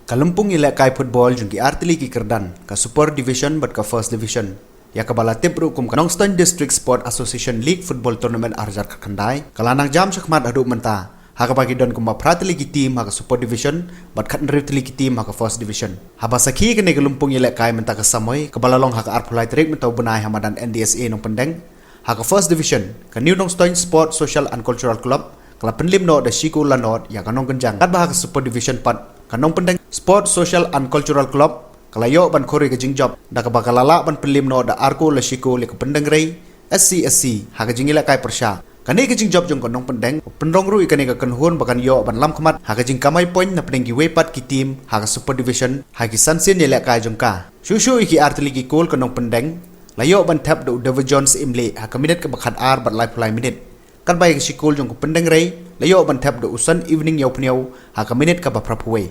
Kalumpung ila kai football jungki artili ki kerdan ka super division bat ka first division. Ya kabala tip rukum ka Nongstoin District Sport Association League Football Tournament arjar kakandai. Kalanang jam sakmat adu menta. Haka bagi don kuma pratili ki team haka super division bat kat nriptili ki team haka first division. Haba sakhi kene kalumpung ila kai menta ka samoy kabala long haka arpulai trik mentau benai hamadan NDSA nong pendeng. Haka first division ka New Nongstoin Sport Social and Cultural Club kala penlim no da Shiku Lanot ya kanong kenjang. Kat bahaka super division pat kanong pendeng Sport Social and Cultural Club kalayo ban khori ka jingjop da ka bakalala ban pelim no da arko la shiko le ka pendeng rei SC ha ka jingila kai persha kane ka jingjop jong kanong pendeng pendong ru ikane ka kanhun bakan yo ban lam khamat ha ka jing kamai point na pendeng gi wepat ki team ha ka super division ha ki sansin le kai jong ka shushu iki artli ki kol kanong pendeng layo ban tap do divisions imle ha ka minute ka bakhat ar bat live play minute kan bai ka shikol jong ka pendeng rei layo ban tap do usan evening yo pniau ha ka minute ka ba prapwe